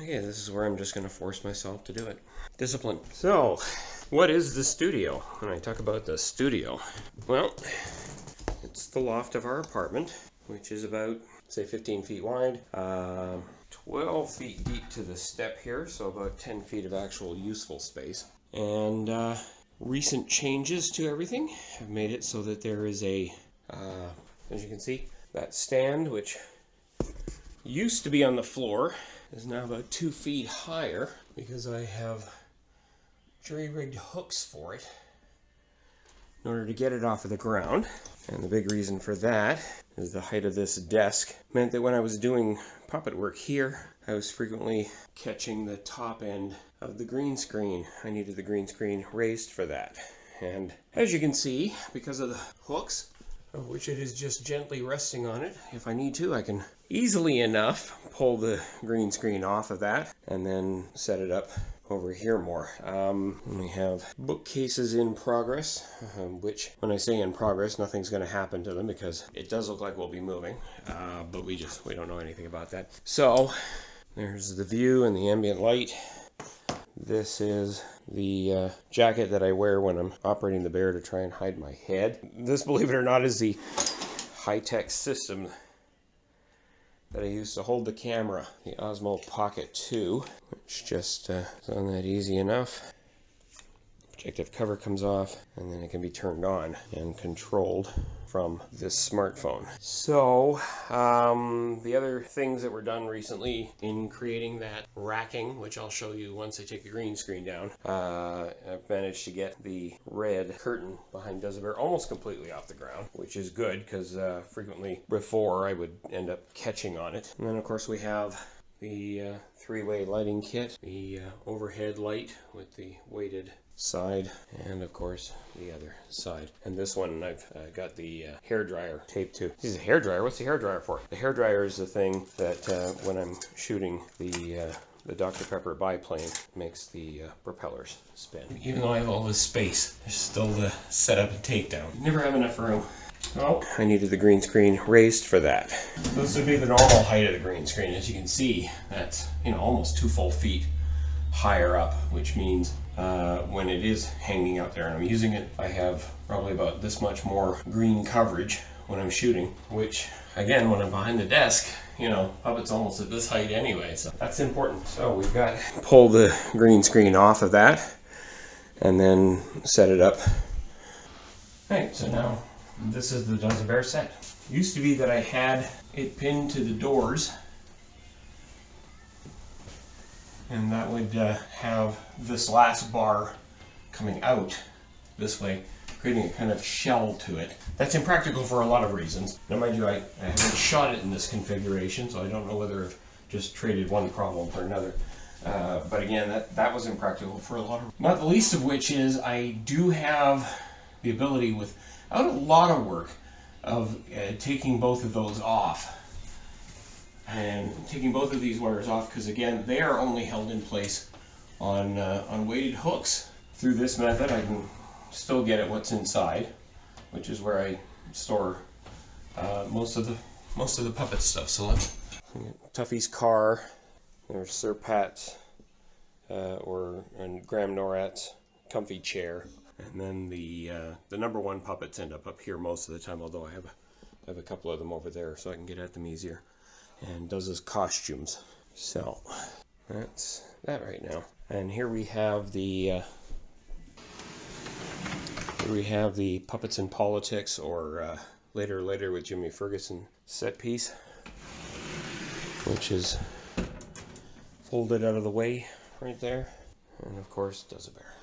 Okay, this is where I'm just going to force myself to do it. Discipline. So, what is the studio? When I talk about the studio, well, it's the loft of our apartment, which is about, say, 15 feet wide, 12 feet deep to the step here, so about 10 feet of actual useful space. And recent changes to everything have made it so that there is a, as you can see, that stand, which used to be on the floor, is now about 2 feet higher because I have jury-rigged hooks for it in order to get it off of the ground. And the big reason for that is the height of this desk meant that when I was doing puppet work here, I was frequently catching the top end of the green screen. I needed the green screen raised for that. And as you can see, because of the hooks, of which it is just gently resting on it, if I need to, I can easily enough pull the green screen off of that and then set it up over here more. We have bookcases in progress, which when I say in progress, nothing's going to happen to them because it does look like we'll be moving, but we don't know anything about that. So there's the view and the ambient light. This is the jacket that I wear when I'm operating the Bear to try and hide my head. This, believe it or not, is the high-tech system that I use to hold the camera, the Osmo Pocket 2, which just is on that easy enough. Protective cover comes off, and then it can be turned on and controlled from this smartphone. So, the other things that were done recently in creating that racking, which I'll show you once I take the green screen down, I've managed to get the red curtain behind Duza Bear almost completely off the ground, which is good because frequently before I would end up catching on it. And then of course we have the three-way lighting kit, the overhead light with the weighted side, and of course the other side. And this one I've got the hair dryer taped to. This is a hair dryer. What's the hair dryer for? The hair dryer is the thing that when I'm shooting the Dr. Pepper biplane makes the propellers spin. Even though I have all this space, there's still the setup and takedown. Never have enough room. Oh, I needed the green screen raised for that. So this would be the normal height of the green screen. As you can see, that's almost 2 full feet higher up, which means when it is hanging out there and I'm using it, I have probably about this much more green coverage when I'm shooting, which again, when I'm behind the desk, puppet's almost at this height anyway, so that's important. So we've got to pull the green screen off of that and then set it up. Right, so now this is the Duza Bear set. It used to be that I had it pinned to the doors, and that would have this last bar coming out this way, creating a kind of shell to it. That's impractical for a lot of reasons. Now mind you, I haven't shot it in this configuration, so I don't know whether I've just traded one problem for another. But again, that was impractical for a lot of, not the least of which is I do have the ability without a lot of work of taking both of those off. And taking both of these wires off, because again, they are only held in place on weighted hooks. Through this method, I can still get at what's inside, which is where I store most of the puppet stuff. So let's Tuffy's car. There's Sir Pat's and Graham Norat's comfy chair, and then the number one puppets end up here most of the time. Although I have a couple of them over there, so I can get at them easier. And does his costumes. So that's that right now. And here we have the Puppets in Politics, or Later with Jimmy Ferguson set piece, which is folded out of the way right there. And of course Duza Bear.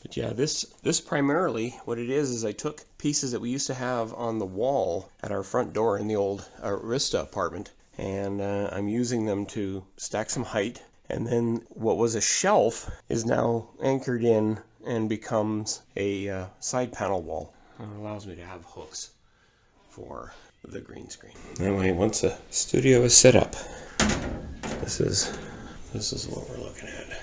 But yeah, this primarily, what it is I took pieces that we used to have on the wall at our front door in the old Arista apartment, and I'm using them to stack some height, and then what was a shelf is now anchored in and becomes a side panel wall. It allows me to have hooks for the green screen. Anyway, once the studio is set up, this is what we're looking at.